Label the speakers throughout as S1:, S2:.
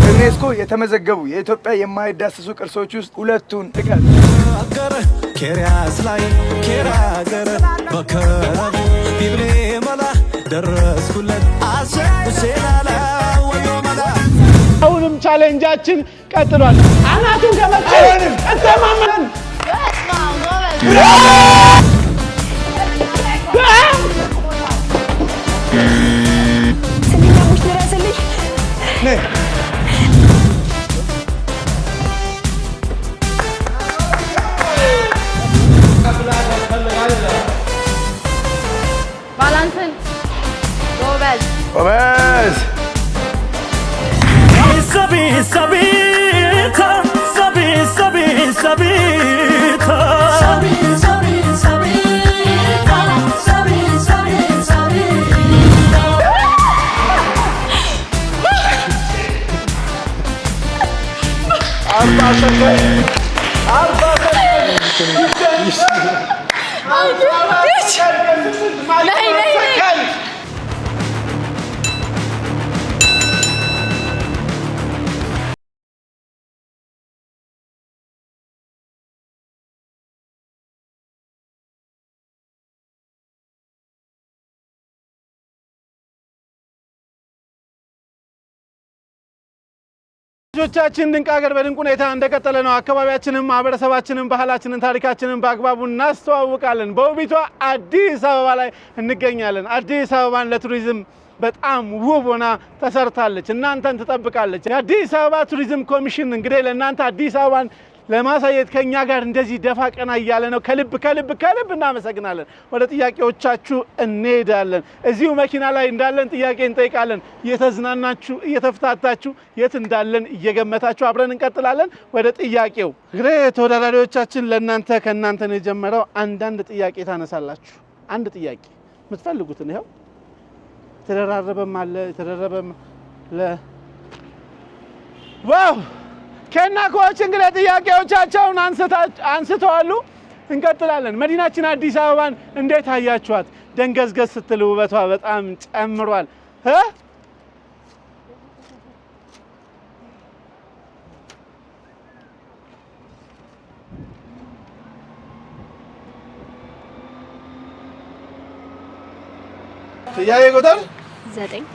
S1: ዩኔስኮ የተመዘገቡ የኢትዮጵያ የማይዳሰሱ ቅርሶች ውስጥ ሁለቱን ጥቀስ።
S2: አሁንም ቻሌንጃችን ቀጥሏል። አናቱን ከመጣን ከተማመን
S3: ስንኛሙሽ ድረስልኝ
S4: ባላንስን ጎበዝ
S1: ጎበዝ
S2: ልጆቻችን ድንቅ ሀገር በድንቅ ሁኔታ እንደቀጠለ ነው። አካባቢያችንን፣ ማህበረሰባችንን፣ ባህላችንን፣ ታሪካችንን በአግባቡ እናስተዋውቃለን። በውቢቷ አዲስ አበባ ላይ እንገኛለን። አዲስ አበባን ለቱሪዝም በጣም ውብ ሆና ተሰርታለች። እናንተን ትጠብቃለች። የአዲስ አበባ ቱሪዝም ኮሚሽን እንግዲህ ለእናንተ አዲስ አበባን ለማሳየት ከኛ ጋር እንደዚህ ደፋ ቀና እያለ ነው። ከልብ ከልብ ከልብ እናመሰግናለን። ወደ ጥያቄዎቻችሁ እንሄዳለን። እዚሁ መኪና ላይ እንዳለን ጥያቄ እንጠይቃለን። እየተዝናናችሁ እየተፍታታችሁ የት እንዳለን እየገመታችሁ አብረን እንቀጥላለን። ወደ ጥያቄው እንግዲህ ተወዳዳሪዎቻችን ለእናንተ ከእናንተ ነው የጀመረው። አንዳንድ ጥያቄ ታነሳላችሁ። አንድ ጥያቄ የምትፈልጉትን ይኸው ተደራረበም አለ ተደረበም ዋው ከና ኮች እንግዲህ ጥያቄዎቻቸውን አንስተዋሉ። እንቀጥላለን። መዲናችን አዲስ አበባን እንዴት አያችኋት? ደንገዝገዝ ስትል ውበቷ በጣም ጨምሯል።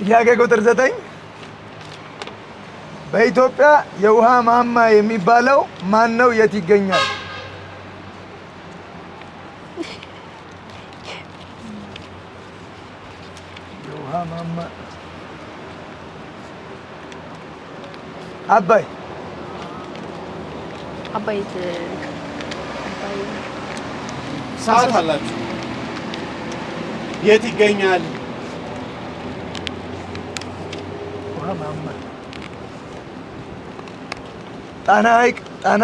S1: ጥያቄ ቁጥር 9 በኢትዮጵያ የውሃ ማማ የሚባለው ማን ነው? የት ይገኛል? የውሃ ማማ አባይ
S2: ሰዓት አላችሁ። የት ይገኛል?
S1: ውሃ ማማ ጣና ሐይቅ ጣና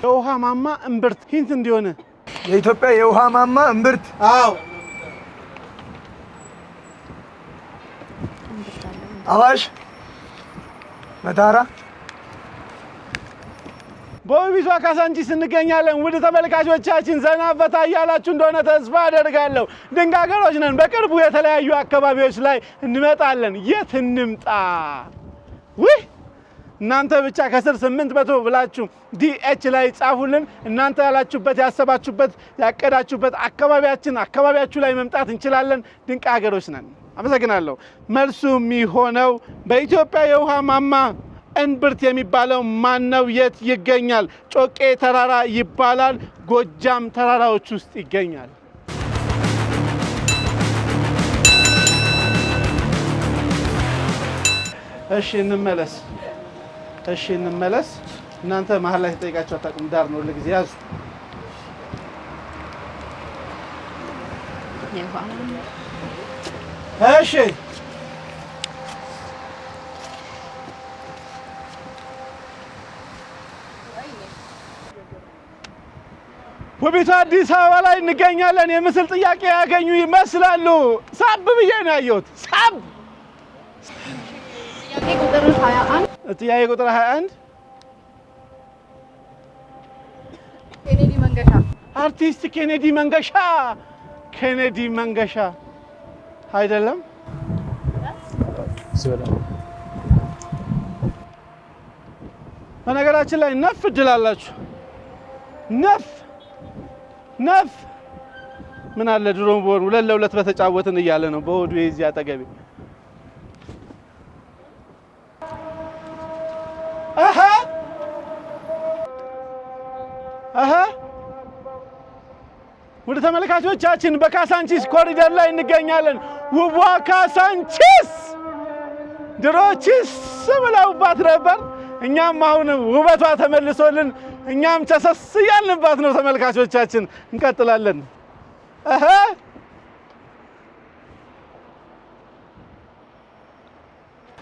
S2: የውሃ ማማ እምብርት ሂንት እንዲሆነ
S1: የኢትዮጵያ የውሃ ማማ እምብርት።
S2: አዎ
S1: አዋሽ፣ መታራ።
S2: በውቢቷ ካዛንቺስ እንገኛለን። ውድ ተመልካቾቻችን ዘና ፈታ እያላችሁ እንደሆነ ተስፋ አደርጋለሁ። ድንቅ ሀገሮች ነን። በቅርቡ የተለያዩ አካባቢዎች ላይ እንመጣለን። የት እንምጣ? ውይ እናንተ ብቻ ከስር 800 ብላችሁ ዲኤች ላይ ጻፉልን። እናንተ ያላችሁበት ያሰባችሁበት ያቀዳችሁበት አካባቢያችሁ ላይ መምጣት እንችላለን። ድንቅ ሀገሮች ነን። አመሰግናለሁ። መልሱ የሚሆነው በኢትዮጵያ የውሃ ማማ እምብርት የሚባለው ማን ነው? የት ይገኛል? ጮቄ ተራራ ይባላል። ጎጃም ተራራዎች ውስጥ ይገኛል። እሺ እንመለስ። እናንተ መሀል ላይ ተጠይቃችሁ አታውቁም። ዳር ነው ለጊዜ ያዙ። እሺ ውቢቷ አዲስ አበባ ላይ እንገኛለን። የምስል ጥያቄ ያገኙ ይመስላሉ። ሳብ ብዬ ነው ያየሁት። ሳብ ጥያቄ ቁጥር 21
S4: ኬኔዲ መንገሻ
S2: አርቲስት ኬኔዲ መንገሻ። ኬኔዲ መንገሻ አይደለም። በነገራችን ላይ ነፍ እድል አላችሁ። ነፍ ምን አለ ድሮም በሆን 2-2 በተጫወትን እያለ ነው በሆዱ የዚህ አጠገቤ። ወደ ተመልካቾቻችን በካሳንቺስ ኮሪደር ላይ እንገኛለን። ውቧ ካሳንቺስ ድሮችስ ብለውባት ነበር። እኛም አሁን ውበቷ ተመልሶልን እኛም ቸሰስ እያልንባት ነው። ተመልካቾቻችን እንቀጥላለን።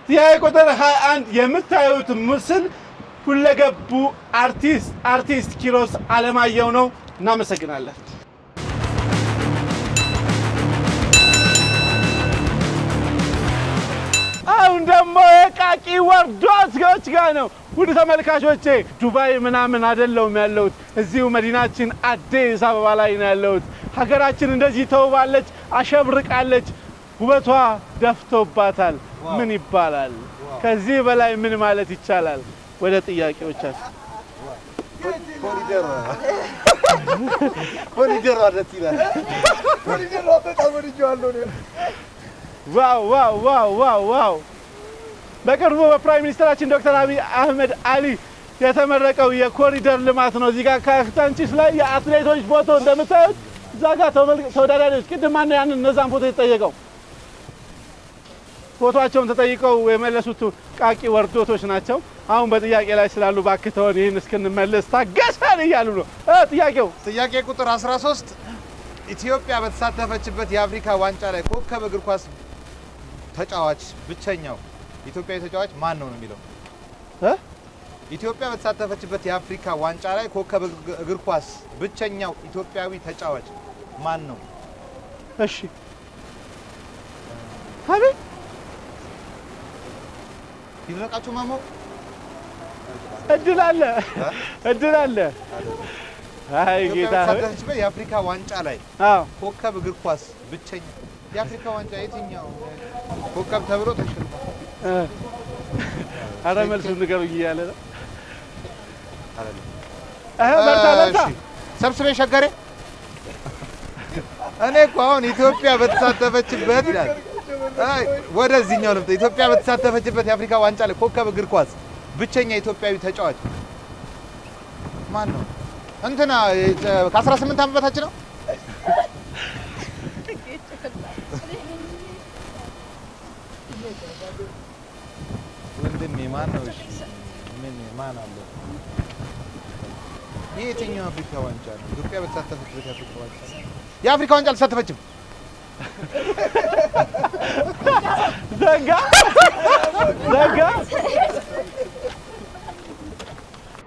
S2: ጥያቄ ቁጥር 21 የምታዩት ምስል ሁለገቡ አርቲስት ኪሮስ አለማየሁ ነው። እናመሰግናለን። አሁን ደግሞ የቃቂ ወርዶች ጋር ነው። ውድ ተመልካቾቼ ዱባይ ምናምን አይደለም ያለሁት፣ እዚሁ መዲናችን አዲስ አበባ ላይ ነው ያለሁት። ሀገራችን እንደዚህ ተውባለች፣ አሸብርቃለች፣ ውበቷ ደፍቶባታል። ምን ይባላል? ከዚህ በላይ ምን ማለት ይቻላል? ወደ ጥያቄዎቻችን
S3: ኮሪደር ማለት ይላል።
S1: ኮሪደር በጣም ወድጄዋለሁ።
S2: ዋው! በቅርቡ በፕራይም ሚኒስትራችን ዶክተር አብይ አህመድ አሊ የተመረቀው የኮሪደር ልማት ነው። እዚህ ጋር ካሳንቺስ ላይ የአትሌቶች ፎቶ እንደምታዩት፣ እዛ ጋር ተወዳዳሪዎች ቅድም ማነው ያንን እነዛን ፎቶ የተጠየቀው? ፎቶአቸውን ተጠይቀው የመለሱት ቃቂ ወርዶቶች ናቸው። አሁን በጥያቄ ላይ ስላሉ ባክተውን ይህን እስክንመለስ ታገሰን እያሉ ነው። ጥያቄ
S3: ቁጥር 13 ኢትዮጵያ በተሳተፈችበት የአፍሪካ ዋንጫ ላይ ኮከብ እግር ኳስ ተጫዋች ብቸኛው ኢትዮጵያዊ ተጫዋች ማን ነው የሚለው? ኢትዮጵያ በተሳተፈችበት የአፍሪካ ዋንጫ ላይ ኮከብ እግር ኳስ ብቸኛው ኢትዮጵያዊ ተጫዋች ማን ነው?
S2: እሺ አቤት
S3: ይልቃችሁ ማሞ
S2: እድል አለ። አይ ጌታ
S3: በተሳተፈችበት የአፍሪካ ዋንጫ ላይ ኮከብ እግር ኳስ ብቸኛው የአፍሪካ ዋንጫ የትኛው ኮከብ ተብሎ ተሸልሟል?
S2: ኧረ መልሱን ንገሩኝ እያለ ነው። በርታ
S3: ሰብስቤ ሸገሬ። እኔ እኮ አሁን ኢትዮጵያ በተሳተፈችበት ይላል። ወደዚህኛው ልምጣ። ኢትዮጵያ በተሳተፈችበት የአፍሪካ ዋንጫ ላይ ኮከብ እግር ኳስ ብቸኛ ኢትዮጵያዊ ተጫዋች ማን ነው? እንትና ከ18 ዓመት በታች ነው። ወንድሜ ማን ነው? እሺ ምን ማን አለ? የትኛው አፍሪካ ዋንጫ ነው? ኢትዮጵያ በተሳተፈችበት የአፍሪካ ዋንጫ ነው። የአፍሪካ ዋንጫ አልተሳተፈችም።
S2: ዘጋ።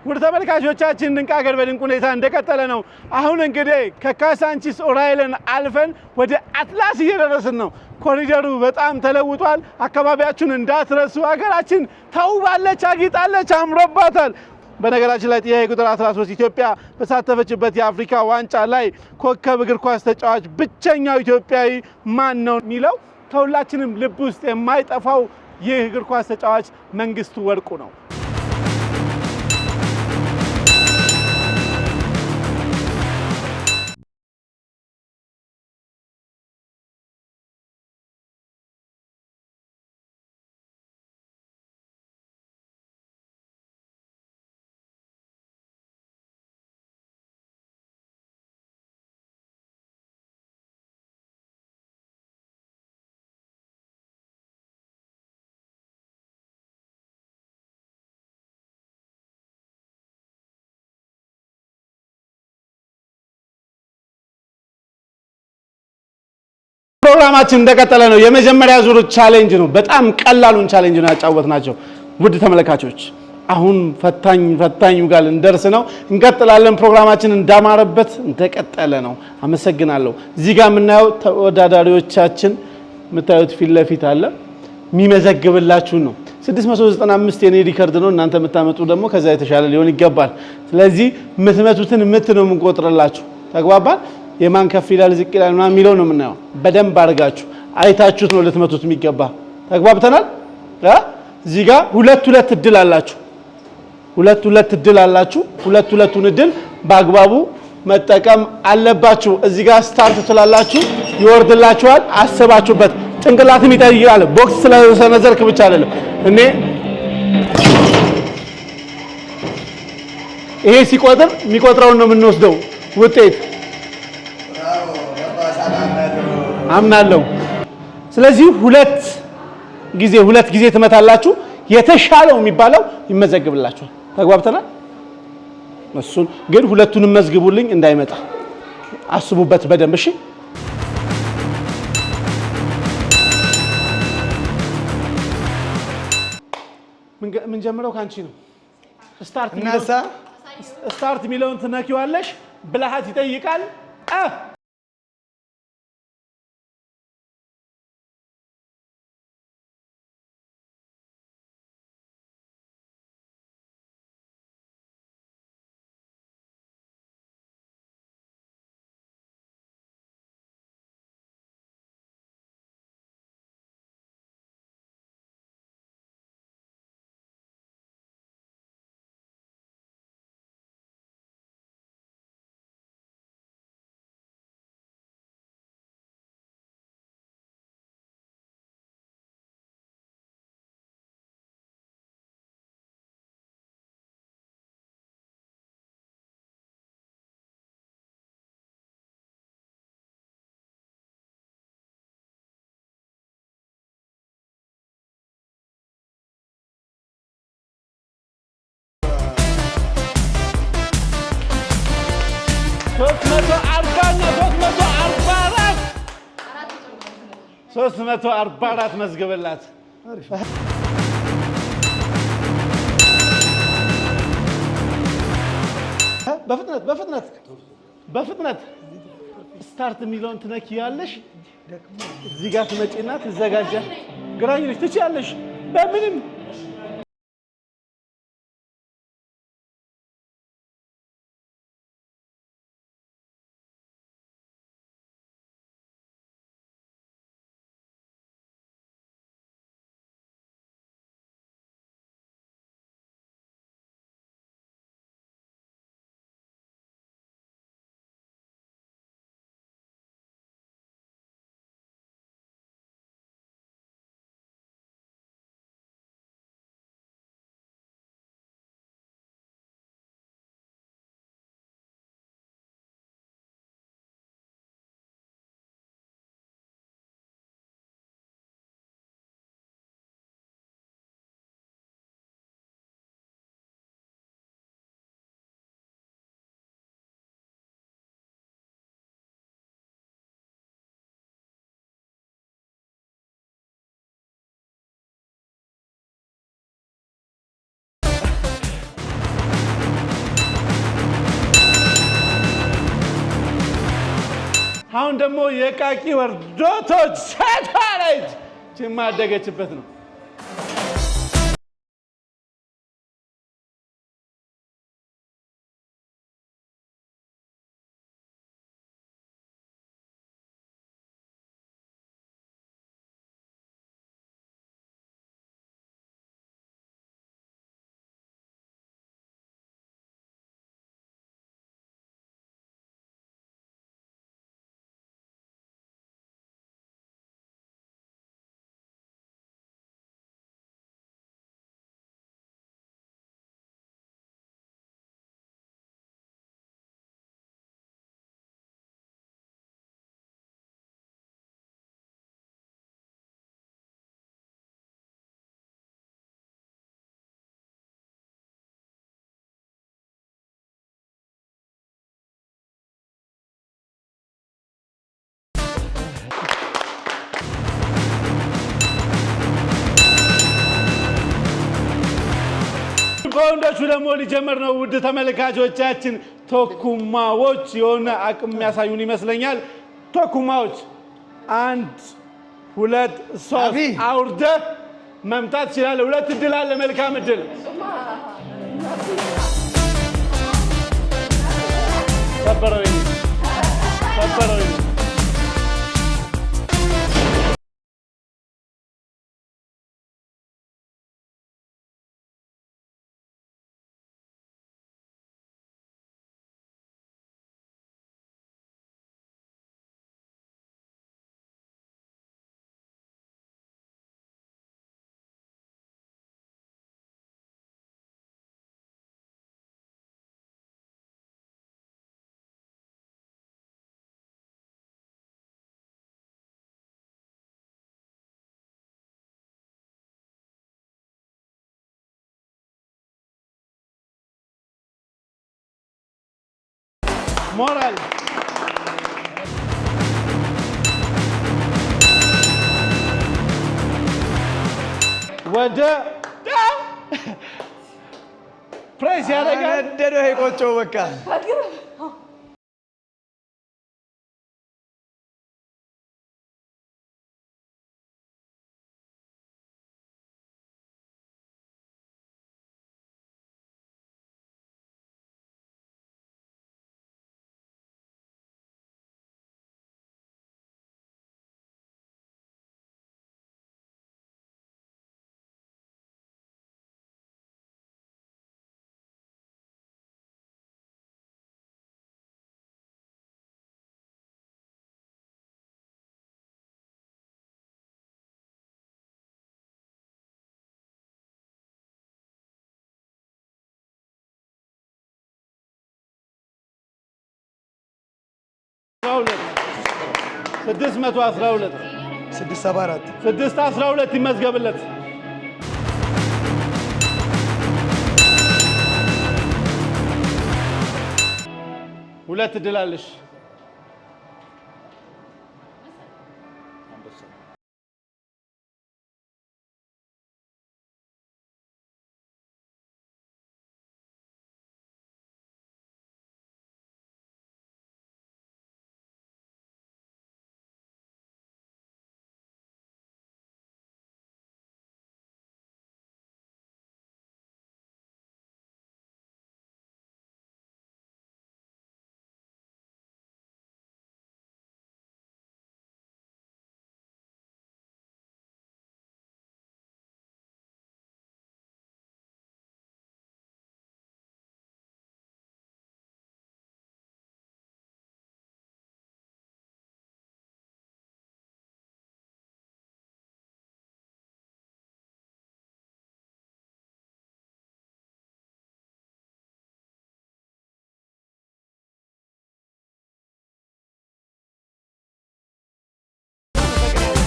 S2: ውድ ተመልካቾቻችን ድንቅ ሀገር በድንቅ ሁኔታ እንደቀጠለ ነው። አሁን እንግዲህ ከካሳንቺስ ዑራኤልን አልፈን ወደ አትላስ እየደረስን ነው። ኮሪደሩ በጣም ተለውጧል። አካባቢያችሁን እንዳትረሱ። ሀገራችን ተውባለች፣ አጊጣለች፣ አምሮባታል። በነገራችን ላይ ጥያቄ ቁጥር 13 ኢትዮጵያ በተሳተፈችበት የአፍሪካ ዋንጫ ላይ ኮከብ እግር ኳስ ተጫዋች ብቸኛው ኢትዮጵያዊ ማን ነው የሚለው ከሁላችንም ልብ ውስጥ የማይጠፋው ይህ እግር ኳስ ተጫዋች መንግስቱ ወርቁ ነው። ፕሮግራማችን እንደቀጠለ ነው። የመጀመሪያ ዙር ቻሌንጅ ነው። በጣም ቀላሉን ቻሌንጅ ነው ያጫወትናቸው። ውድ ተመልካቾች አሁን ፈታኙ ጋር ልንደርስ ነው። እንቀጥላለን። ፕሮግራማችን እንዳማረበት እንደቀጠለ ነው። አመሰግናለሁ። እዚህ ጋር የምናየው ተወዳዳሪዎቻችን የምታዩት ፊት ለፊት አለ የሚመዘግብላችሁ ነው። 695 የኔ ሪከርድ ነው። እናንተ የምታመጡ ደግሞ ከዛ የተሻለ ሊሆን ይገባል። ስለዚህ የምትመቱትን ምት ነው የምንቆጥርላችሁ። ተግባባን? የማን ከፍ ይላል ዝቅ ይላል ምናምን የሚለው ነው የምናየው። በደንብ አድርጋችሁ አይታችሁት ነው ልትመቱት የሚገባ። ተግባብተናል? እዚህ ጋር ሁለት እድል አላችሁ። ሁለቱን እድል በአግባቡ መጠቀም አለባችሁ። እዚህ ጋር ስታርት ትላላችሁ፣ ይወርድላችኋል። አስባችሁበት። ጭንቅላትም ይጠይቃል። ቦክስ ስለሰነዘርክ ብቻ አይደለም። እኔ ይሄ ሲቆጥር የሚቆጥረውን ነው የምንወስደው ውጤት አምናለሁ። ስለዚህ ሁለት ጊዜ ትመታላችሁ። የተሻለው የሚባለው ይመዘግብላችኋል። ተግባብተናል? እሱን ግን ሁለቱንም መዝግቡልኝ እንዳይመጣ አስቡበት በደንብ እሺ። ምን ጀምረው ካንቺ ነው። ስታርት የሚለውን ትነኪዋለሽ። ብልሃት ይጠይቃል። ሶስት መቶ አርባ አራት መዝግብላት። በፍጥነት ስታርት የሚለውን ትነኪያለሽ። እዚህ ጋር ትመጪና ትዘጋጃለሽ። ግራኝ ነሽ ትችያለሽ በምንም አሁን ደግሞ የቃቂ ወርዶቶች ሴቷ ልጅ ማደገችበት ነው። በወንዶቹ ደግሞ ሊጀመር ነው። ውድ ተመልካቾቻችን ቶኩማዎች የሆነ አቅም የሚያሳዩን ይመስለኛል። ቶኩማዎች 1 2 3 አውርደህ መምታት ይችላል። 2 እድል አለ። መልካም እድል። ሰበረው ሞራል ወደ ፕሬስ ያደርጋል።
S1: ደዶ ሄቆጮ በቃ
S2: ስድስት 612
S1: 674
S2: 612 ይመዝገብለት። ሁለት እድል አለሽ።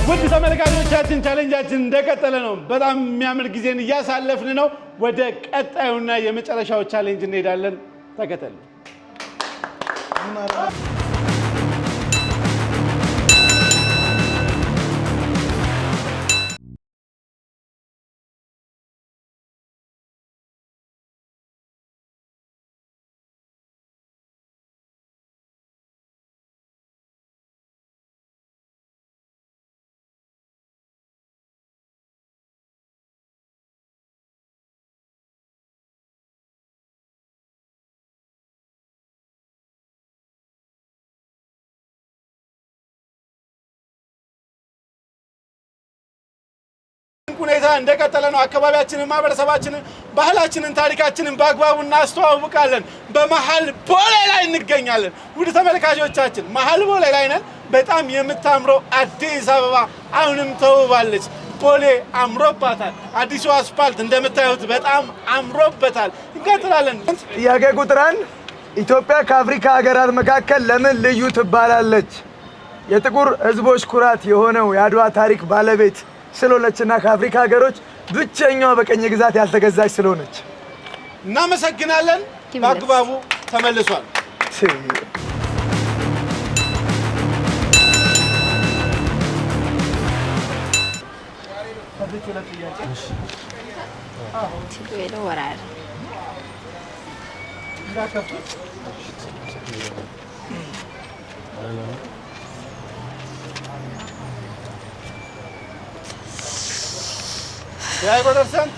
S2: ውድ ተመልካቾቻችን ቻሌንጃችን እንደቀጠለ ነው። በጣም የሚያምር ጊዜን እያሳለፍን ነው። ወደ ቀጣዩና የመጨረሻው ቻሌንጅ እንሄዳለን። ተከተሉ። ሁኔታ እንደቀጠለ ነው። አካባቢያችንን፣ ማህበረሰባችንን፣ ባህላችንን፣ ታሪካችንን በአግባቡ እናስተዋውቃለን። በመሃል ቦሌ ላይ እንገኛለን። ውድ ተመልካቾቻችን መሃል ቦሌ ላይ ነን። በጣም የምታምረው አዲስ አበባ አሁንም ተውባለች። ቦሌ አምሮባታል። አዲሱ አስፋልት እንደምታዩት በጣም አምሮበታል። እንቀጥላለን።
S1: ጥያቄ ቁጥር 1 ኢትዮጵያ ከአፍሪካ ሀገራት መካከል ለምን ልዩ ትባላለች? የጥቁር ህዝቦች ኩራት የሆነው የአድዋ ታሪክ ባለቤት ስለሆነችና ከአፍሪካ ሀገሮች ብቸኛዋ በቀኝ ግዛት ያልተገዛች ስለሆነች።
S2: እናመሰግናለን። በአግባቡ ተመልሷል። ጥያቄ ቁጥር ስንት?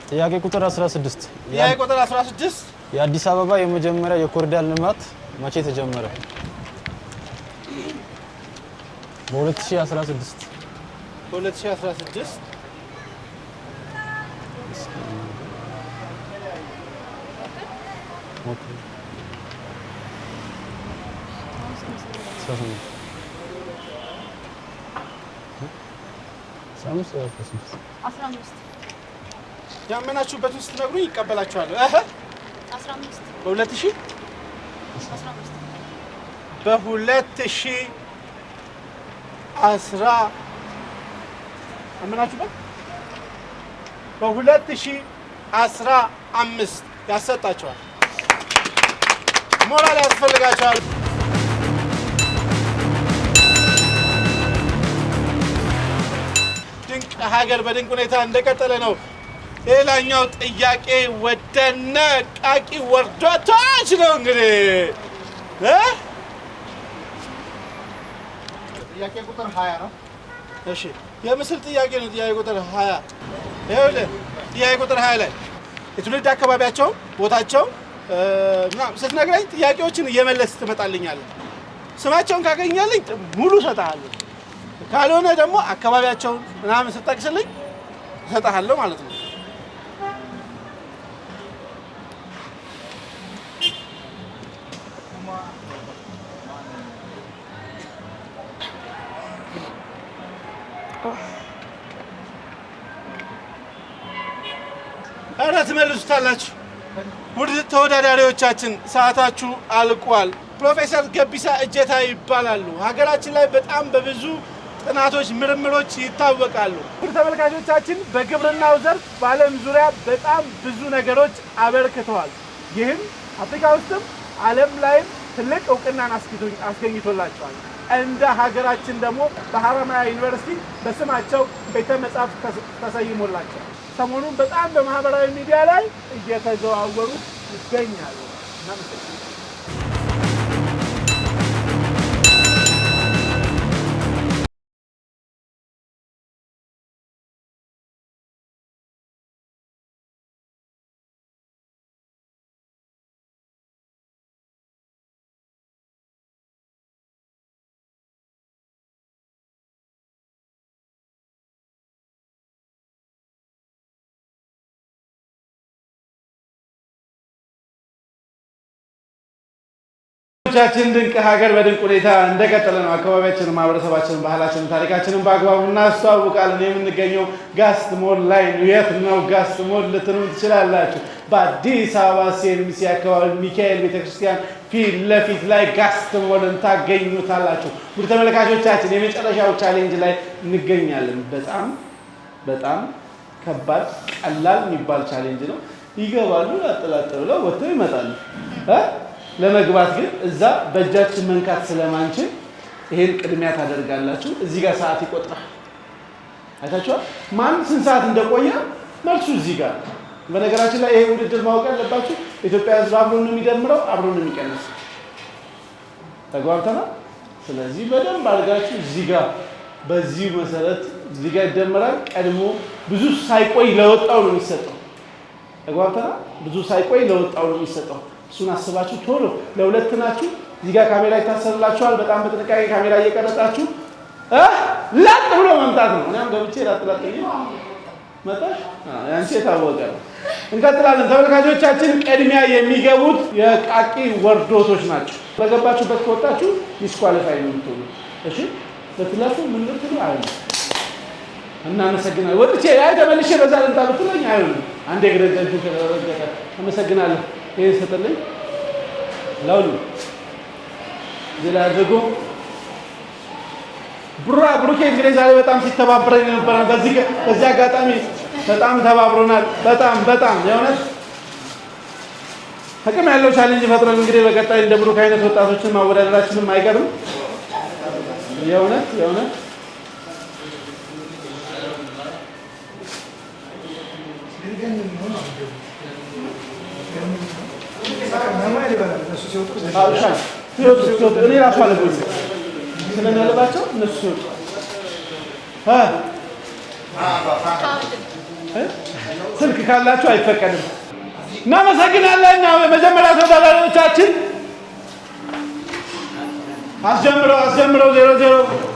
S5: ጥያቄ ቁጥር 16
S2: ጥያቄ ቁጥር 16
S5: የአዲስ አበባ የመጀመሪያ የኮሪደር ልማት መቼ ተጀመረ? በ2016
S2: በ2016 ያመናችሁበትን ስትነግሩኝ ይቀበላችኋለሁ።
S4: 15
S2: በ2000 አመናችሁበት በ2015 ያሰጣችኋል። ሞራል ያስፈልጋችኋል። ድንቅ ሀገር በድንቅ ሁኔታ እንደቀጠለ ነው። ሌላኛው ጥያቄ ወደ ነቃቂ ወርዶታች ነው። እንግዲህ ጥያቄ ቁጥር 20 ነው። እሺ የምስል ጥያቄ ነው። ጥያቄ ቁጥር 20 ይኸውልህ፣ ጥያቄ ቁጥር 20 ላይ የትውልድ አካባቢያቸው ቦታቸው ስትነግረኝ ጥያቄዎችን እየመለስ ትመጣልኛለህ። ስማቸውን ካገኘልኝ ሙሉ እሰጥሃለሁ፣ ካልሆነ ደግሞ አካባቢያቸውን ምናምን ስትጠቅስልኝ እሰጥሃለሁ ማለት ነው። ኧረ ትመልሱታላችሁ። ውድ ተወዳዳሪዎቻችን ሰዓታችሁ አልቋል። ፕሮፌሰር ገቢሳ እጀታ ይባላሉ። ሀገራችን ላይ በጣም በብዙ ጥናቶች፣ ምርምሮች ይታወቃሉ። ውድ ተመልካቾቻችን በግብርናው ዘርፍ በዓለም ዙሪያ በጣም ብዙ ነገሮች አበርክተዋል። ይህም አፍሪካ ውስጥም ዓለም ላይም ትልቅ እውቅናን አስገኝቶላቸዋል። እንደ ሀገራችን ደግሞ በሀረማያ ዩኒቨርሲቲ በስማቸው ቤተ መጻሕፍት ተሰይሞላቸዋል። ሰሞኑን በጣም በማህበራዊ ሚዲያ ላይ እየተዘዋወሩ ይገኛሉ። ቻችን ድንቅ ሀገር በድንቅ ሁኔታ እንደቀጠለ ነው። አካባቢያችንን፣ ማህበረሰባችንን፣ ባህላችንን፣ ታሪካችንን በአግባቡ እናስተዋውቃለን። የምንገኘው ጋስት ሞል ላይ ነው። የት ነው ጋስት ሞል ልትሉ ትችላላችሁ። በአዲስ አበባ ሲኤምሲ አካባቢ ሚካኤል ቤተክርስቲያን ፊት ለፊት ላይ ጋስት ሞልን ታገኙታላችሁ። ውድ ተመልካቾቻችን የመጨረሻው ቻሌንጅ ላይ እንገኛለን። በጣም ከባድ ቀላል የሚባል ቻሌንጅ ነው። ይገባሉ፣ ላጥላጥ ብለው ወጥተው ይመጣሉ። ለመግባት ግን እዛ በእጃችን መንካት ስለማንችል ይሄን ቅድሚያ ታደርጋላችሁ። እዚህ ጋር ሰዓት ይቆጥራል። አይታችኋል። ማን ስንት ሰዓት እንደቆየ መልሱ እዚህ ጋር። በነገራችን ላይ ይሄ ውድድር ማወቅ ያለባችሁ ኢትዮጵያ ሕዝብ አብሮ ነው የሚደምረው፣ አብሮ ነው የሚቀንሰው። ተግባብተናል። ስለዚህ በደንብ አድርጋችሁ እዚህ ጋር በዚህ መሰረት እዚህ ጋር ይደመራል። ቀድሞ ብዙ ሳይቆይ ለወጣው ነው የሚሰጠው። ተግባብተናል። ብዙ ሳይቆይ ለወጣው ነው የሚሰጠው። እሱን አስባችሁ ቶሎ ለሁለት ናችሁ። እዚህ ጋር ካሜራ ይታሰርላችኋል። በጣም በጥንቃቄ ካሜራ እየቀረጻችሁ ላጥ ብሎ መምጣት ነው። እኛም ገብቼ ላጥ መጣሽ ያንቺ የታወቀ ነው። እንቀጥላለን። ተመልካቾቻችን ቅድሚያ የሚገቡት የቃቂ ወርዶቶች ናቸው። በገባችሁበት ከወጣችሁ ዲስኳሊፋይ ነው የምትሆኑ። እሺ በትላቱ ምን ልትሉ አይደል? እናመሰግናለን። ወጥቼ ተመልሼ በዛ ልምጣ ብትለኝ አይሆንም። አንዴ ግረጃችሁ ከተረገጠ አመሰግናለሁ። ይሄ ሰጠልኝ ላውሉ ዜላ አድርጎ ብሩኬ እንግዲህ ዛሬ በጣም ሲተባበረኝ ነበር። በዚህ አጋጣሚ በጣም ተባብሮናል። በጣም የእውነት አቅም ያለው ቻሌንጅ ፈጥረን እንግዲህ በቀጣይ እንደ ብሩክ አይነት ወጣቶችን ማወዳደራችንም አይቀርም። የእውነት እኔ ራሱ አለብኝ ስለሚያለባቸው እነሱ ሲወጡ ስልክ ካላቸው አይፈቀድም። እናመሰግናለን። መጀመሪያ ተወዳዳሪዎቻችን አስጀምረው 0-0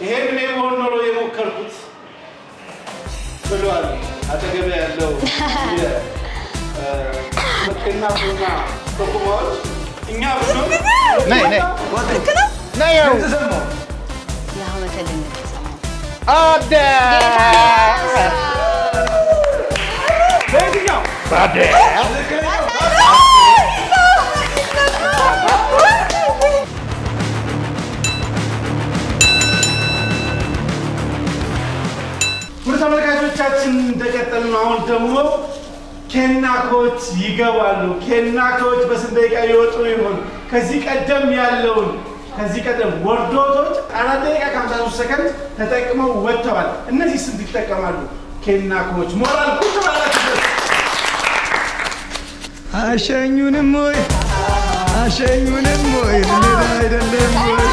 S2: ይሄን እኔ መሆን ኖሮ የሞከርኩት ብሏል አጠገብ ያለው የመኪና ቡና ተቁማዎች እኛ ብሎ
S3: ነይ ነይ ነይ ያው
S6: የዓመተ ልደት ተሰማው።
S3: አደ
S2: በየትኛው
S3: አደ
S2: ውድ ተመልካቾቻችን እንደቀጠል ነው። አሁን ደግሞ ኬናኮች ይገባሉ። ኬናኮች በስንት ደቂቃ ይወጡ ይሆን? ከዚህ ቀደም ያለውን ከዚህ ቀደም ወርዶቶች 4 ደቂቃ ከ53 ሰከንድ ተጠቅመው ወጥተዋል። እነዚህ ስንት ይጠቀማሉ? ኬናኮች ሞራል ቁጭ ባላችሁ
S1: አሸኙንም ወይ አሸኙንም ወይ ልንሄድ አይደለም ወይ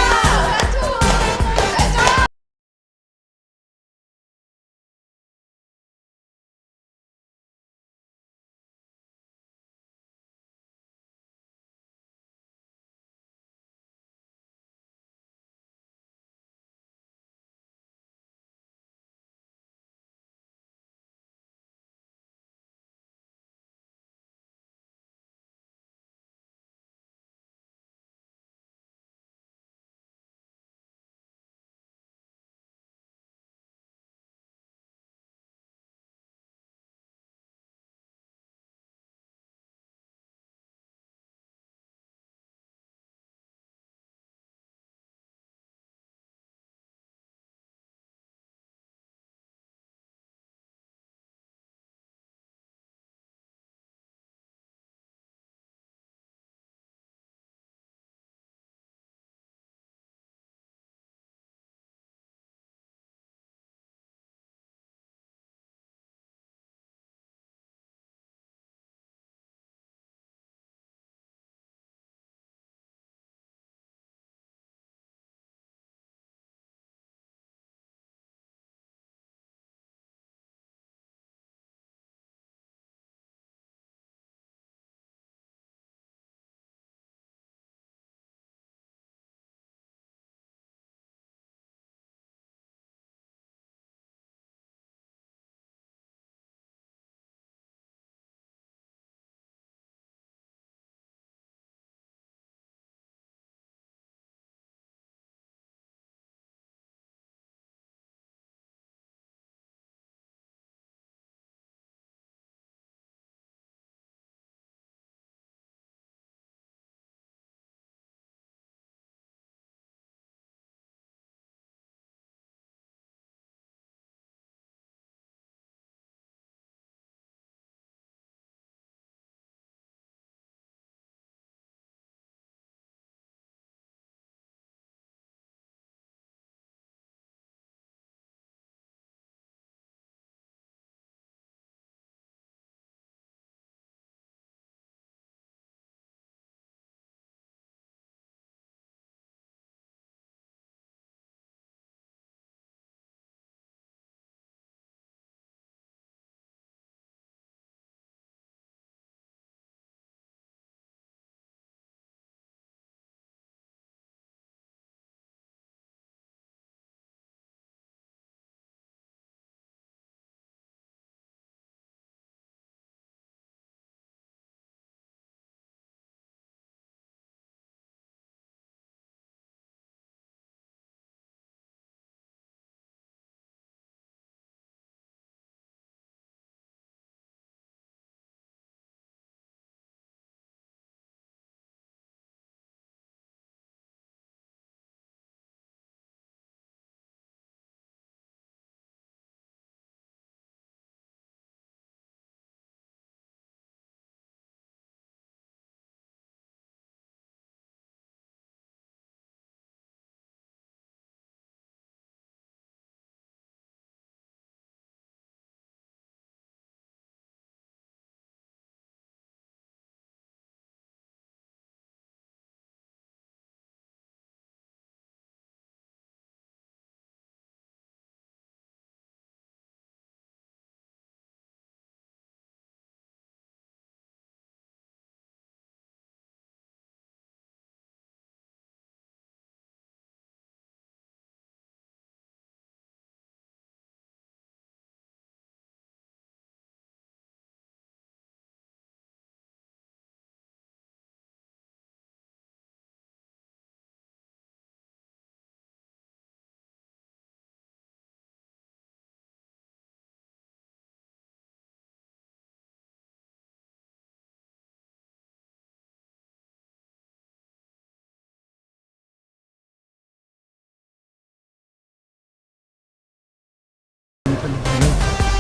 S1: ፈልጋለሁ።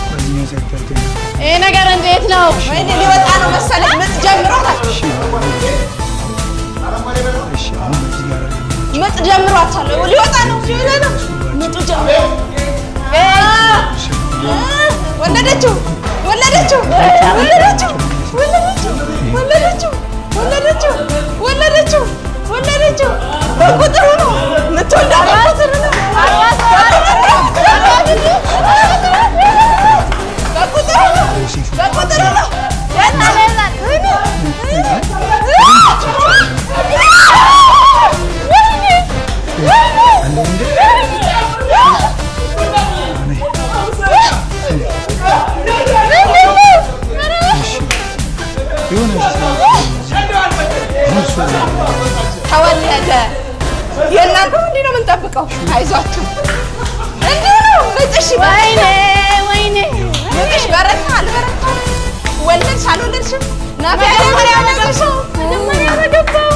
S1: በዚህ ሰርተት
S6: ይሄ ነገር እንዴት ነው?
S4: ወይኔ ሊወጣ ነው መሰለኝ። ምጥ ጀምሯታል። ምጥ ጀምሯታል። ሊወጣ ነው። ምጡ ጀምሮ ወለደችው። በቁጥሩ ነው የምትወልደው። በቁጥሩ ነው። ተወለደ። የእናንተ እንዲህ ነው የምንጠብቀው። አይዟችሁ እንዲህ ነው ምጥሽ። ወይኔ ምጥሽ በረታ አልበረታም? ወለድሽ አልወለድሽም? መጀመሪያ ነገርሽው መጀመሪያ መገባው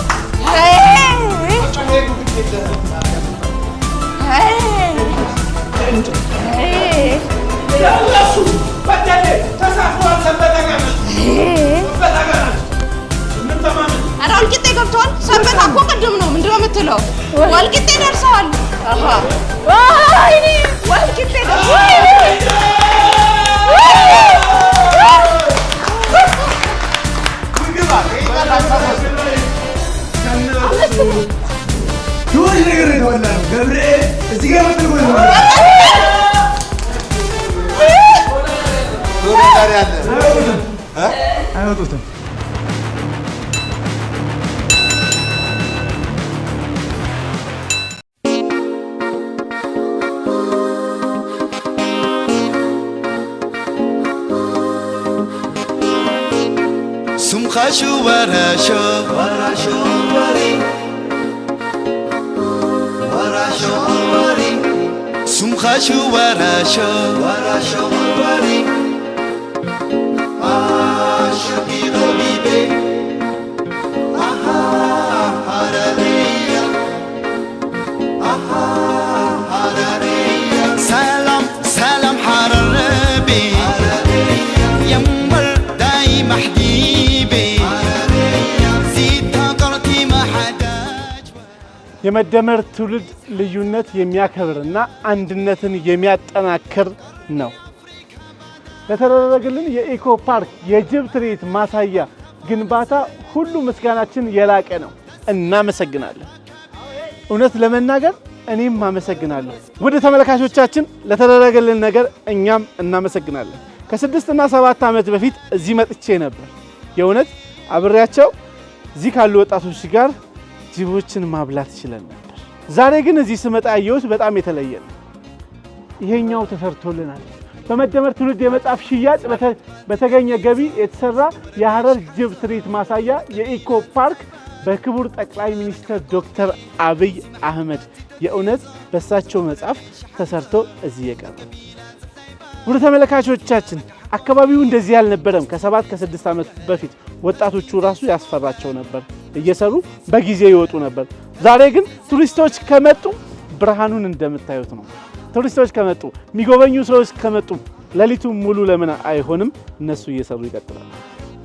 S4: ኧረ ወልቂጤ ገብተዋል። ሰንበታ እኮ ቅድም ነው። ምንድን ነው የምትለው? ወልቂጤ ደርሰዋል። ወልቂጤ ደርሰዋል።
S1: የሆነ ነገር የተወላ ነው። ገብርኤል እዚህ ጋር መጥቶ ነው አይወጡትም።
S7: سمخاشو وراشو وري سمخاشو وراشو وري عاشقي غبيبي حرارية سلام حراربي يمر دايم حبيبي زيدها قرتي ما حداج
S2: የመደመር ትውልድ ልዩነት የሚያከብርና አንድነትን የሚያጠናክር ነው። ለተደረገልን የኢኮ ፓርክ የጅብ ትርኢት ማሳያ ግንባታ ሁሉ ምስጋናችን የላቀ ነው። እናመሰግናለን። እውነት ለመናገር እኔም አመሰግናለሁ። ውድ ተመልካቾቻችን ለተደረገልን ነገር እኛም እናመሰግናለን። ከ6 እና 7 ዓመት በፊት እዚህ መጥቼ ነበር። የእውነት አብሬያቸው እዚህ ካሉ ወጣቶች ጋር ጅቦችን ማብላት ይችላል ነበር። ዛሬ ግን እዚህ ስመጣ ያየሁት በጣም የተለየ ነው። ይሄኛው ተሰርቶልናል። በመደመር ትውልድ የመጽሐፍ ሽያጭ በተገኘ ገቢ የተሰራ የሐረር ጅብ ትርኢት ማሳያ የኢኮ ፓርክ በክቡር ጠቅላይ ሚኒስትር ዶክተር አብይ አህመድ የእውነት በሳቸው መጽሐፍ ተሰርቶ እዚህ የቀረበ። ውድ ተመልካቾቻችን አካባቢው እንደዚህ ያልነበረም። ከ6 ዓመት በፊት ወጣቶቹ ራሱ ያስፈራቸው ነበር። እየሰሩ በጊዜ ይወጡ ነበር። ዛሬ ግን ቱሪስቶች ከመጡ ብርሃኑን እንደምታዩት ነው። ቱሪስቶች ከመጡ የሚጎበኙ ሰዎች ከመጡ ሌሊቱን ሙሉ ለምን አይሆንም? እነሱ እየሰሩ ይቀጥላሉ።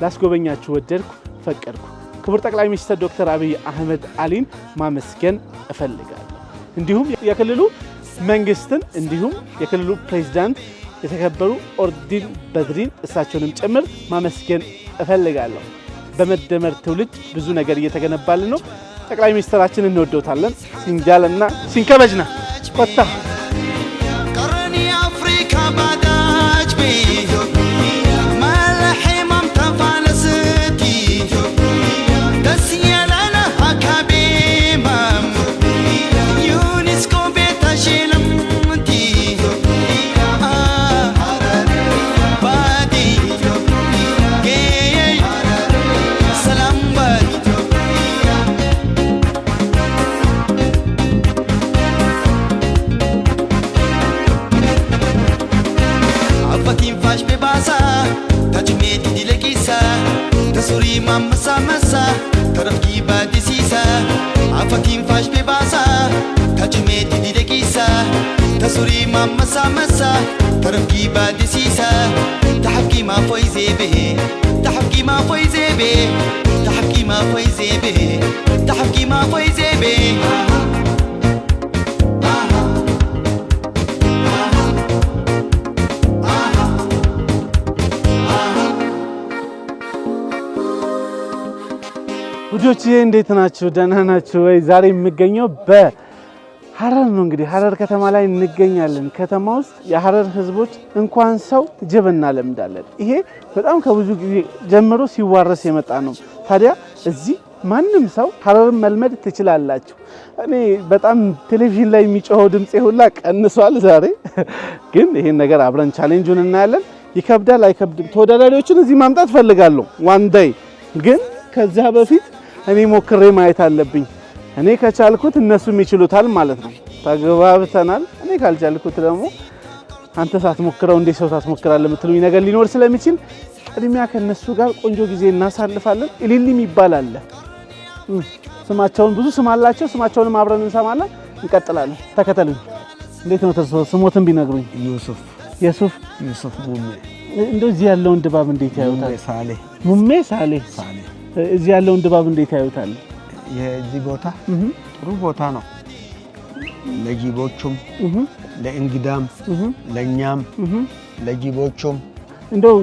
S2: ላስጎበኛችሁ ወደድኩ፣ ፈቀድኩ። ክቡር ጠቅላይ ሚኒስትር ዶክተር አብይ አህመድ አሊን ማመስገን እፈልጋለሁ። እንዲሁም የክልሉ መንግስትን እንዲሁም የክልሉ ፕሬዝዳንት የተከበሩ ኦርዲን በድሪን እሳቸውንም ጭምር ማመስገን እፈልጋለሁ። በመደመር ትውልድ ብዙ ነገር እየተገነባልን ነው። ጠቅላይ ሚኒስትራችንን እንወደውታለን። ሲንጃልና ሲንከበጅና ወጣ
S7: قرني أفريقيا بعداج بي ملحي ممتى فالستي تسيا لنا هكابي مام يونسكو بيتا شيلمتي بادي جاي سلام بادي عفتي فاش بباسا تجميدي دي لكيسا تسوري مامسا مسا ترفكي بادي سيسا عفتي فاش بباسا تجميدي دي لكيسا تسوري مامسا مسا ترفكي بادي سيسا تحكي ما فويزي به تحكي ما فويزي به تحكي ما فويزي به تحكي ما فويزي به
S2: ውዶቼ እንዴት ናችሁ? ደህና ናችሁ ወይ? ዛሬ የምገኘው በሐረር ነው። እንግዲህ ሐረር ከተማ ላይ እንገኛለን። ከተማ ውስጥ የሐረር ህዝቦች እንኳን ሰው ጅብ እናለምዳለን። ይሄ በጣም ከብዙ ጊዜ ጀምሮ ሲዋረስ የመጣ ነው። ታዲያ እዚህ ማንም ሰው ሐረርን መልመድ ትችላላችሁ። እኔ በጣም ቴሌቪዥን ላይ የሚጮኸው ድምጼ ሁላ ቀንሷል። ዛሬ ግን ይሄን ነገር አብረን ቻሌንጁን እናያለን። ይከብዳል አይከብድም? ተወዳዳሪዎችን እዚህ ማምጣት ፈልጋለሁ ዋን ዴይ። ግን ከዛ በፊት እኔ ሞክሬ ማየት አለብኝ። እኔ ከቻልኩት እነሱም ይችሉታል ማለት ነው። ተግባብተናል። እኔ ካልቻልኩት ደግሞ አንተ ሳትሞክረው እንዴት ሰው ታስሞክራለህ የምትሉኝ ነገር ሊኖር ስለሚችል ቅድሚያ ከነሱ ጋር ቆንጆ ጊዜ እናሳልፋለን። ኢሊሊም ይባላል ስማቸውን፣ ብዙ ስም አላቸው። ስማቸውንም አብረን እንሰማለን። እንቀጥላለን። ተከተሉኝ። እንዴት ነው ተርሶ ስሞትን ቢነግሩኝ?
S1: ዩሱፍ ሙሜ።
S2: እንደዚህ ያለውን ድባብ እንዴት ያዩታል?
S1: ሳሌ
S2: ሙሜ ሳሌ። እዚህ ያለውን ድባብ እንዴት ያዩታል?
S1: የዚህ ቦታ ጥሩ ቦታ ነው። ለጂቦቹም ለእንግዳም ለኛም ለጂቦቹም
S2: እንደው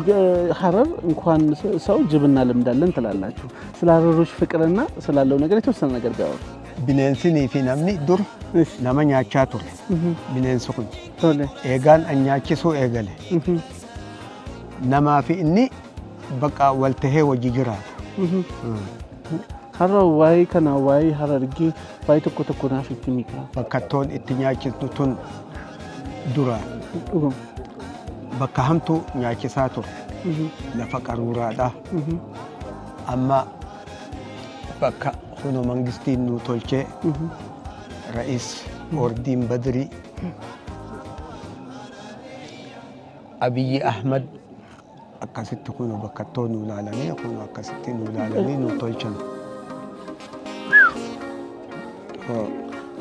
S2: ሐረር እንኳን ሰው ጅብና ለምዳለን ትላላችሁ። ስለ ሐረሮች ፍቅርና ስላለው ነገር የተወሰነ ነገር ቢያወሩ።
S1: ቢኔንሲኒ ፊ ናምኒ ዱር ነመኛቻ ቱር ቢኔንሱ ኩን ኤጋን አኛቺሱ ኤገለ ነማ ፊ እኒ በቃ ወልተሄ ወጂ ጅራቱ
S2: ሐረር ዋይ ከና ዋይ ሐረርጌ ዋይ ተኮ ናፍቲ ሚካ
S1: በከቶን እትኛቺቱ ቱን ዱራ bakka hamtu nyaachisaa ture lafa qaruuraadha. Amma bakka kuno mangistiin nu tolchee Ra'is Ordiin Badrii Abiyyi Ahmad akkasitti kuno bakka too nu ilaalanii kuno akkasitti nu ilaalanii nu tolchan.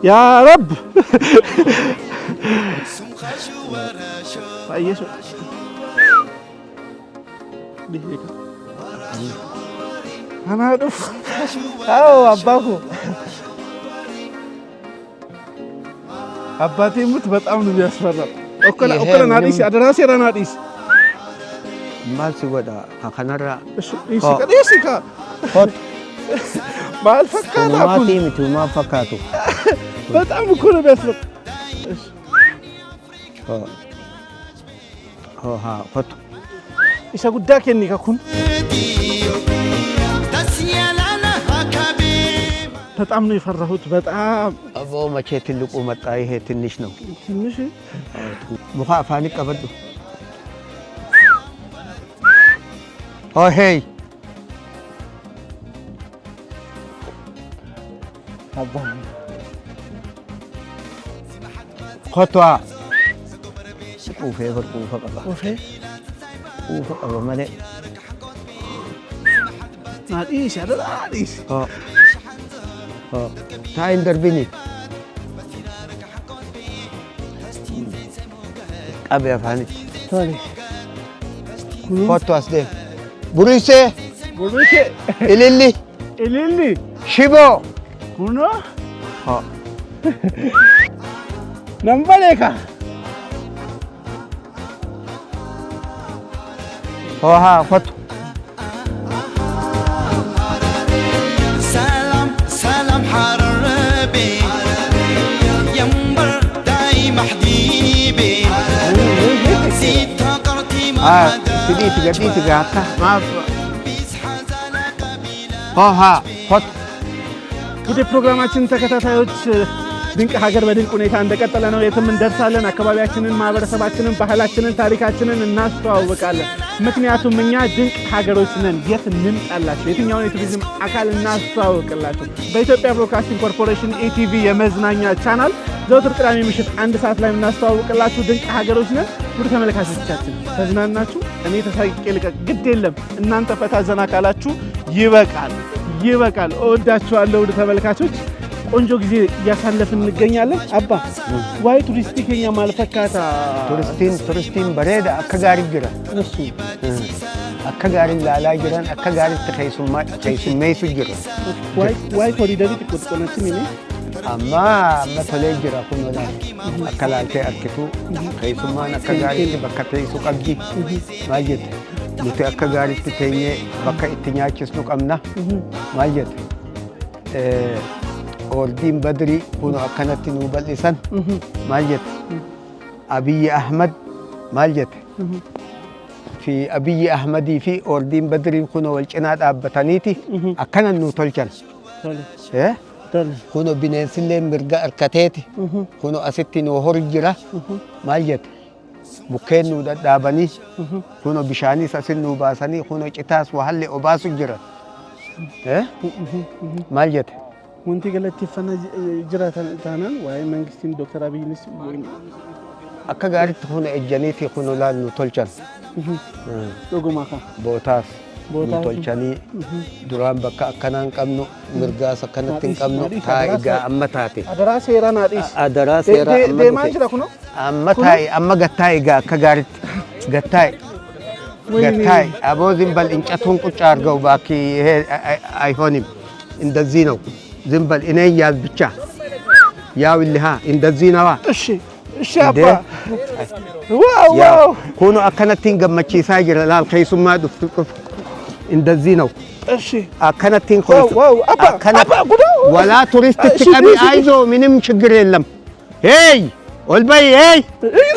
S2: yaa rab Ayeso. Ana duf. አባኩ አባቴ ሙት በጣም ነው የሚያስፈራው። ኦከለ ናዲስ አደራሴ ራናዲስ
S1: ማል ሲወዳ ከከነራ
S2: እሺ ከዲስካ ሆት ማል ፈካታ
S1: ማቲ ምቱ ማፈካቱ
S2: በጣም እኮ ነው የሚያስፈራው። እሺ ها فتو إيش أقول داك إني كون تتأمني فرهوت بتأم
S1: أبو ما شيء تلقو متأيه تنشنو
S2: تنشي
S1: مخافاني كبدو هاي
S2: أبا
S1: خطوة وفي بركوفة قبا
S2: وفي
S1: وفي قبا مالي
S2: ناديش هذا ناديش
S1: تاين دربيني أبي أفهمك
S2: تالي
S1: فوتو أسدي برويسة إليلي شيبو
S2: كونو نمبريكا
S1: ها فتو
S7: سلام سلام حربي ينبر داي محديبي زيد فقرتي ما
S1: تدي تقاطع ما ها فتو
S2: ወደ ፕሮግራማችን ተከታታዮች ድንቅ ሀገር በድንቅ ሁኔታ እንደቀጠለ ነው። የትም እንደርሳለን። አካባቢያችንን፣ ማህበረሰባችንን፣ ባህላችንን፣ ታሪካችንን እናስተዋውቃለን። ምክንያቱም እኛ ድንቅ ሀገሮች ነን። የት እንምጣላችሁ? የትኛውን የቱሪዝም አካል እናስተዋውቅላችሁ? በኢትዮጵያ ብሮድካስቲንግ ኮርፖሬሽን ኢቲቪ የመዝናኛ ቻናል ዘወትር ቅዳሜ ምሽት 1 ሰዓት ላይ እናስተዋውቅላችሁ ድንቅ ሀገሮች ነን። ውድ ተመልካቾቻችን ተዝናናችሁ? እኔ ተሳቅቄ ልቀቅ ግድ የለም። እናንተ ፈታ ዘና ካላችሁ ይበቃል። እወዳችኋለሁ ውድ ተመልካቾች። ቆንጆ ጊዜ እያሳለፍን እንገኛለን። አባ ዋይ ቱሪስቲ ከኛ ማልፈካታ
S8: ቱሪስቲን በሬዳ አከጋሪ ጅራ
S2: እሱ
S8: አከጋሪ ላላ ጅራን አከጋሪ ከይሱሜይቱ ጅራ
S2: ዋይ ኮሪደሪ ትቆጥቆነች ምን
S8: አማ መተለ ጅራ ኩኖላ አከላልቴ አርክቱ ከይሱማን አከጋሪ በከተይሱ ቀብጂ ማጀት ሙቴ አከጋሪ ተተኘ በከ ኢትኛችስ ነው ቀምና ማጀት أوردين بدري كونوا أكنت نوبل إنسان مالجت أبي أحمد مالجت في أبي أحمدي في أوردين بدري كونوا والجنات أبتانيتي أكنا نوتلجن إيه كونوا بنسلم برجع الكتاتي كونوا أستين وهرجرة مالجت بكين نودا دابني كونوا بشاني ساسين نوباسني كونوا جتاس وحلي أباسو جرا إيه مالجت
S2: وانتي قالت فانا جرات تانا واي منغستين دكتور ابي نس
S8: akka gaaritti kun ejjaniifi kun olaal nu tolchan
S2: dhugumaka
S8: bootaas nu tolchanii duraan bakka akkanaan qabnu mirgaas akkanatti hin qabnu taa'igaa amma taate
S2: adaraa seeraa naadhiis
S8: adaraa seeraa
S2: deemaa jira kuno
S8: amma taa'i amma gattaa'igaa akka gaaritti gattaa'i gattaa'i aboozin bal incatuun qucca argau baaki አይሆንም እንደዚህ ነው ዝም በል እኔ ያዝ ብቻ ያው ልሃ እንደዚህ ነው
S2: እሺ እሺ አባ ዋው
S8: ኮኖ አከነቲን ገመቺሳ ይላል ከይሱማ ዱፍጥፍ እንደዚህ ነው
S2: እሺ
S8: አከነቲን ኮይሱ
S2: ዋው አባ አባ ጉዶ
S8: ወላ ቱሪስት ትቀቢ አይዞ ምንም ችግር የለም ሄይ ወልበይ ሄይ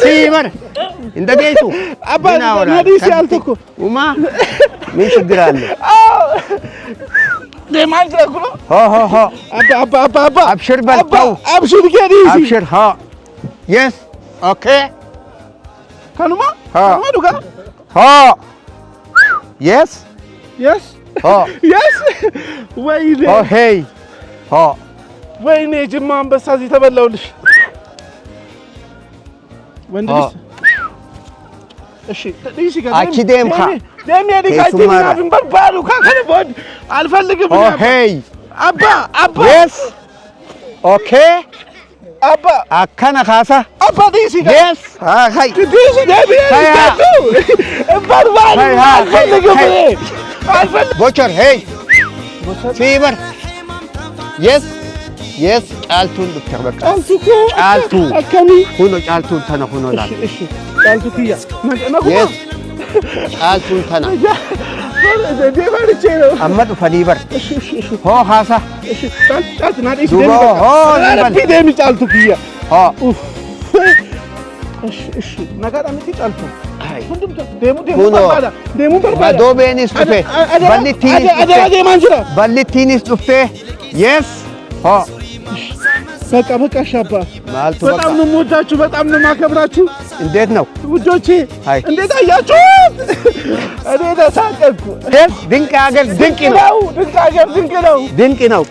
S8: ሲመር እንደገይቱ
S2: አባ ነዲስ ያልተኩ
S8: ኡማ ምን ችግር አለ
S2: ደማን ተኩሎ
S8: ሆ
S2: አባ
S8: አብሽር በልተው
S2: አብሽር ከዲሲ
S8: አብሽር ሆ yes okay
S2: kanuma maduga
S8: ha yes
S2: yes
S8: ha
S2: yes ወይኔ
S8: oh hey ha
S2: ወይኔ ጅማ አንበሳ እዚህ ተበላውልሽ ወንድስ እሺ ዲሲ ጋር
S8: አኪዴም ካ
S2: ደም ያዲጋቲና ብንበርባሉ ካከለቦድ አልፈልግም
S8: oh hey
S2: አባ
S8: yes okay
S2: አባ
S8: አከና ካሳ
S2: አባ ዲሲ ጋር
S8: yes ሃይ
S2: ዲሲ ደም ያዲጋቱ በርባሉ አልፈልግም
S8: ቦቸር hey fever yes yes ጫልቱን ዶክተር በቃ ጫልቱ
S2: አከኒ
S8: ሁኖ ጫልቱን ተነ ሁኖ ላ
S2: እሺ ጫልቱ ክያ
S8: yes ጫልቱን ተነ
S2: ደባርቼ ነው
S8: አመጡ ፈሊበር
S2: እሺ
S8: ሆ ሃሳ
S2: እሺ ጫልቱ ናዲስ
S8: ዱቦ ሆ
S2: ረቢ ደም ጫልቱ ክያ
S8: ሆ
S2: እሺ ነጋዳምቲ ጫልቱ
S8: አይ
S2: ደሙ በርባዳ ደሙ በርባዳ
S8: ባዶቤኒስ ዱፌ ባሊቲኒስ
S2: አደራ ደማን ጅራ
S8: ባሊቲኒስ ዱፌ yes ሆ
S2: በቃ ሻባ
S8: ማልቱ
S2: በጣም ነው የምወዳችሁ በጣም ነው የማከብራችሁ
S8: እንዴት ነው
S2: ውዶቼ
S8: አይ
S2: እንዴት አያችሁት እኔ ተሳቀቅኩ
S8: ድንቅ ሀገር ድንቅ ነው
S2: ድንቅ ሀገር ድንቅ ነው
S8: ድንቅ ነው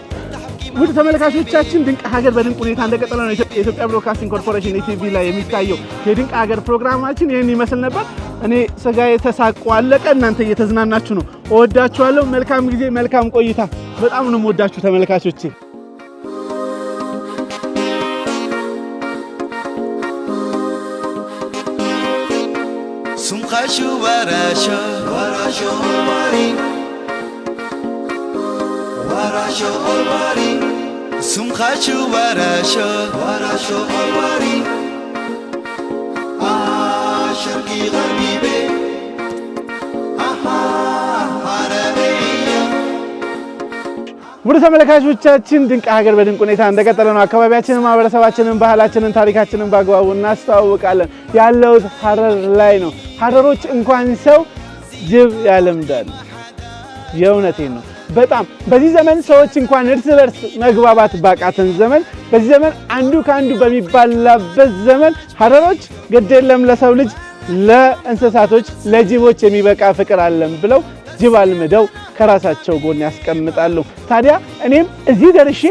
S2: ውድ ተመልካቾቻችን ድንቅ ሀገር በድንቅ ሁኔታ እንደቀጠለ ነው የኢትዮጵያ ብሮድካስቲንግ ኮርፖሬሽን ኢቲቪ ላይ የሚታየው የድንቅ ሀገር ፕሮግራማችን ይህን ይመስል ነበር እኔ ስጋዬ ተሳቆ አለቀ እናንተ እየተዝናናችሁ ነው እወዳችኋለሁ መልካም ጊዜ መልካም ቆይታ በጣም ነው የምወዳችሁ ተመልካቾቼ
S7: سمخشو وراشو أرباري وراشو أرباري سمخشو وراشو أرباري شرقي غربي بي
S2: ውድ ተመልካቾቻችን ድንቅ ሀገር በድንቅ ሁኔታ እንደቀጠለ ነው አካባቢያችንን ማህበረሰባችንን ባህላችንን ታሪካችንን በአግባቡ እናስተዋውቃለን ያለው ሀረር ላይ ነው ሀረሮች እንኳን ሰው ጅብ ያለምዳል የእውነቴን ነው በጣም በዚህ ዘመን ሰዎች እንኳን እርስ በርስ መግባባት ባቃተን ዘመን በዚህ ዘመን አንዱ ካንዱ በሚባላበት ዘመን ሀረሮች ገደለም ለሰው ልጅ ለእንስሳቶች ለጅቦች የሚበቃ ፍቅር አለን ብለው ጅብ አልምደው ከራሳቸው ጎን ያስቀምጣሉ ታዲያ እኔም እዚህ ደርሼ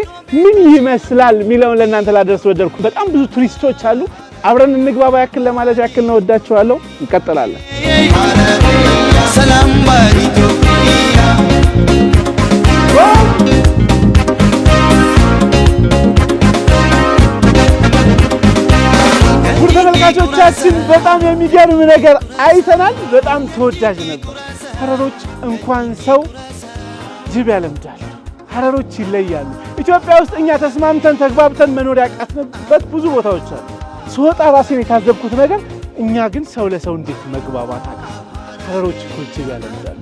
S2: ምን ይመስላል ሚለውን ለእናንተ ላደርስ ወደድኩ በጣም ብዙ ቱሪስቶች አሉ አብረን እንግባባ ያክል ለማለት ያክል ነው ወዳችኋለሁ እንቀጥላለን
S7: ሰላም በኢትዮጵያ
S2: ተመልካቾቻችን በጣም የሚገርም ነገር አይተናል። በጣም ተወዳጅ ነበር። ሀረሮች እንኳን ሰው ጅብ ያለምዳል። ሀረሮች ይለያሉ። ኢትዮጵያ ውስጥ እኛ ተስማምተን ተግባብተን መኖር ያቃትንበት ብዙ ቦታዎች አሉ። ስወጣ ራሴን የታዘብኩት ነገር እኛ ግን ሰው ለሰው እንዴት መግባባት አቃተን? ሀረሮች እኮ ጅብ ያለምዳሉ።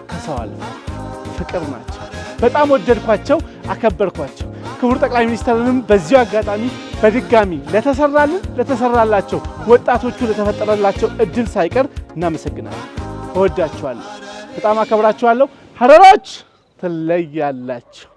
S2: ከሰው አልፈው ፍቅር ናቸው። በጣም ወደድኳቸው፣ አከበርኳቸው። ክቡር ጠቅላይ ሚኒስትሩንም በዚሁ አጋጣሚ በድጋሚ ለተሰራላቸው ወጣቶቹ ለተፈጠረላቸው እድል ሳይቀር እናመሰግናለን። እወዳችኋለሁ፣ በጣም አከብራችኋለሁ። ሀረሮች ትለያላችሁ።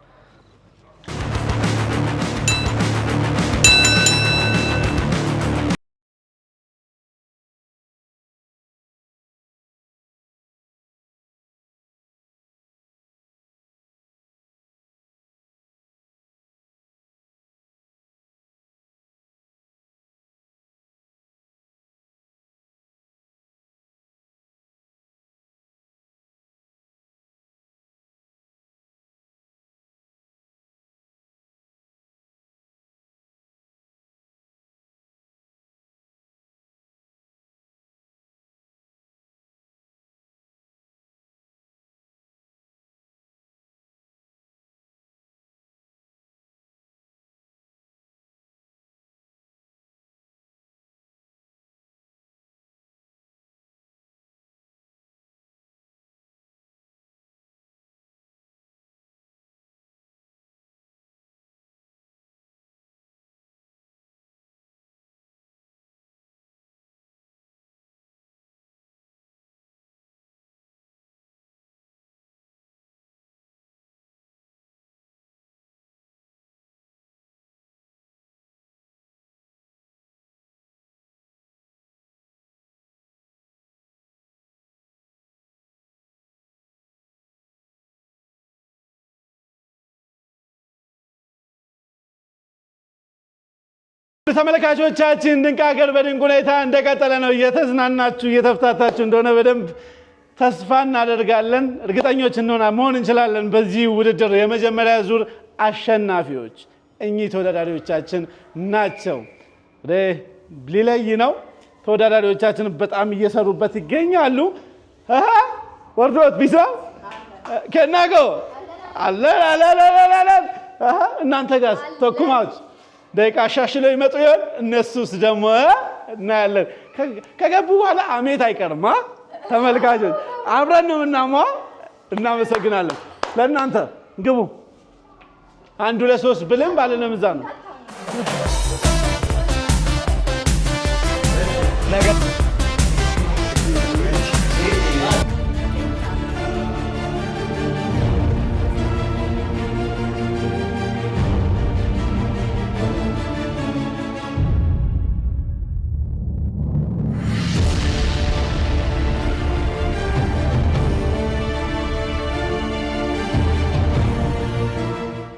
S2: ተመልካቾቻችን ድንቅ ሀገር በድንቅ ሁኔታ እንደቀጠለ ነው። እየተዝናናችሁ እየተፍታታችሁ እንደሆነ በደንብ ተስፋ እናደርጋለን። እርግጠኞች መሆን እንችላለን። በዚህ ውድድር የመጀመሪያ ዙር አሸናፊዎች እኚህ ተወዳዳሪዎቻችን ናቸው። ሊለይ ነው። ተወዳዳሪዎቻችን በጣም እየሰሩበት ይገኛሉ። ወርዶት ቢሳ ከናጎ አለ እናንተ ጋር ተኩማች ደቂቃ አሻሽለው ይመጡ ይሆን? እነሱስ ደግሞ እናያለን። ከገቡ በኋላ አሜት አይቀርም። ተመልካቾች አብረን ነው የምናሟው። እናመሰግናለን። ለእናንተ ግቡ። 1 2 3 ብለን ባለነው ምዛ ነው